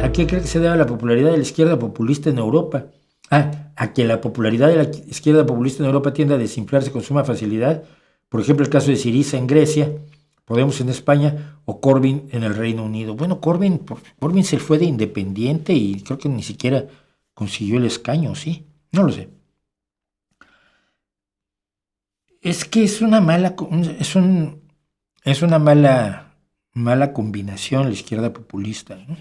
¿A qué cree que se debe la popularidad de la izquierda populista en Europa? A que la popularidad de la izquierda populista en Europa tiende a desinflarse con suma facilidad. Por ejemplo, el caso de Syriza en Grecia, Podemos en España o Corbyn en el Reino Unido. Bueno, Corbyn se fue de independiente y creo que ni siquiera consiguió el escaño, ¿sí? No lo sé. Es que es una mala, es una mala combinación la izquierda populista, ¿no?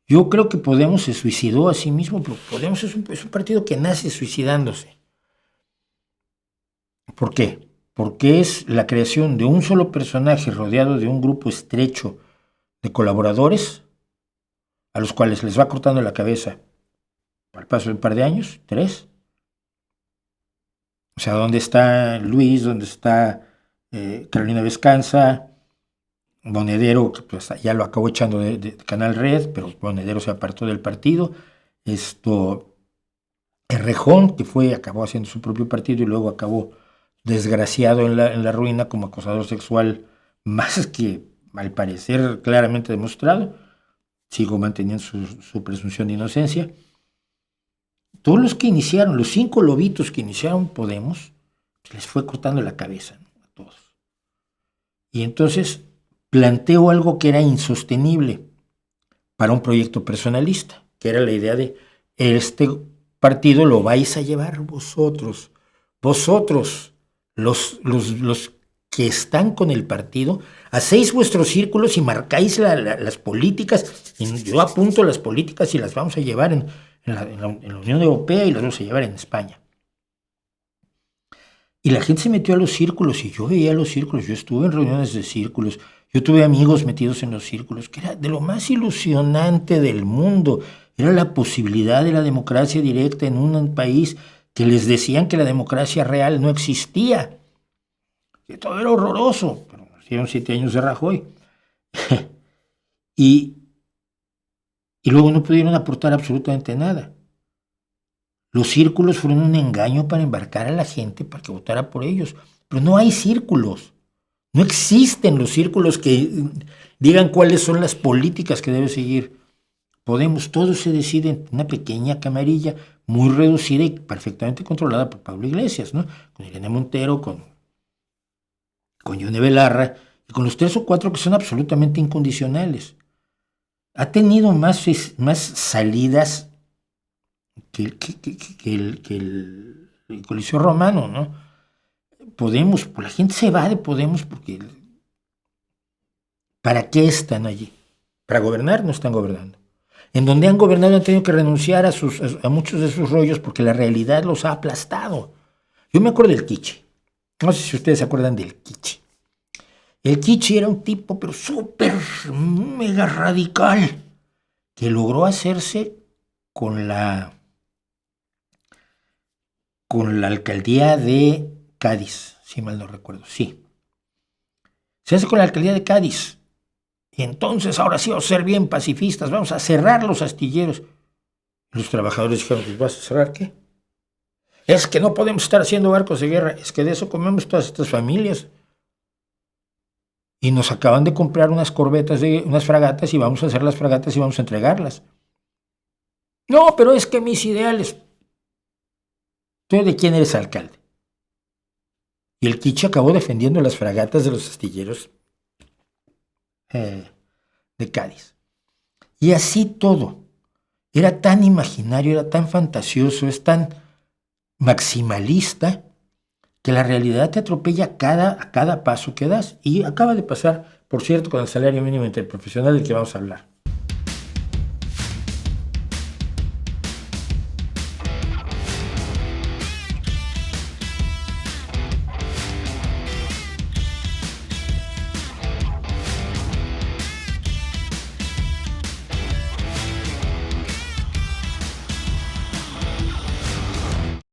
Yo creo que Podemos se suicidó a sí mismo, pero Podemos es un partido que nace suicidándose. ¿Por qué? Porque es la creación de un solo personaje rodeado de un grupo estrecho de colaboradores a los cuales les va cortando la cabeza al paso de un par de años, 3. O sea, ¿dónde está Luis? ¿Dónde está Carolina Vescanza? Monedero, que pues ya lo acabó echando de Canal Red, pero Monedero se apartó del partido. Errejón, que acabó haciendo su propio partido y luego acabó desgraciado en la ruina como acosador sexual, más que al parecer claramente demostrado. Sigo manteniendo su presunción de inocencia. Todos los que iniciaron, los 5 lobitos que iniciaron Podemos, les fue cortando la cabeza, ¿no? A todos. Y entonces planteó algo que era insostenible para un proyecto personalista, que era la idea de este partido lo vais a llevar vosotros, los que están con el partido, hacéis vuestros círculos y marcáis las políticas, y yo apunto las políticas y las vamos a llevar en la Unión Europea y las vamos a llevar en España. Y la gente se metió a los círculos y yo veía los círculos, yo estuve en reuniones de círculos, yo tuve amigos metidos en los círculos, que era de lo más ilusionante del mundo, era la posibilidad de la democracia directa en un país que les decían que la democracia real no existía, que todo era horroroso, pero hicieron 7 años de Rajoy. y luego no pudieron aportar absolutamente nada. Los círculos fueron un engaño para embarcar a la gente para que votara por ellos. Pero no hay círculos. No existen los círculos que digan cuáles son las políticas que debe seguir Podemos. Todo se decide en una pequeña camarilla muy reducida y perfectamente controlada por Pablo Iglesias, ¿no? Con Irene Montero, con Yone Belarra y con los 3 o 4 que son absolutamente incondicionales. Ha tenido más salidas que el Coliseo Romano, ¿no? Podemos, pues la gente se va de Podemos porque ¿para qué están allí? Para gobernar no están gobernando. En donde han gobernado han tenido que renunciar a muchos de sus rollos porque la realidad los ha aplastado. Yo me acuerdo del Kichi. No sé si ustedes se acuerdan del Kichi. El Kichi era un tipo pero súper mega radical que logró hacerse con la alcaldía de Cádiz, si mal no recuerdo, sí. Se hace con la alcaldía de Cádiz. Y entonces, ahora sí vamos a ser bien pacifistas, vamos a cerrar los astilleros. Los trabajadores dijeron, pues ¿vas a cerrar qué? Es que no podemos estar haciendo barcos de guerra, es que de eso comemos todas estas familias. Y nos acaban de comprar unas fragatas y vamos a hacer las fragatas y vamos a entregarlas. No, pero es que mis ideales... ¿Tú de quién eres alcalde? Y el Kichi acabó defendiendo las fragatas de los astilleros de Cádiz. Y así todo. Era tan imaginario, era tan fantasioso, es tan maximalista, que la realidad te atropella a cada paso que das. Y acaba de pasar, por cierto, con el salario mínimo interprofesional del que vamos a hablar.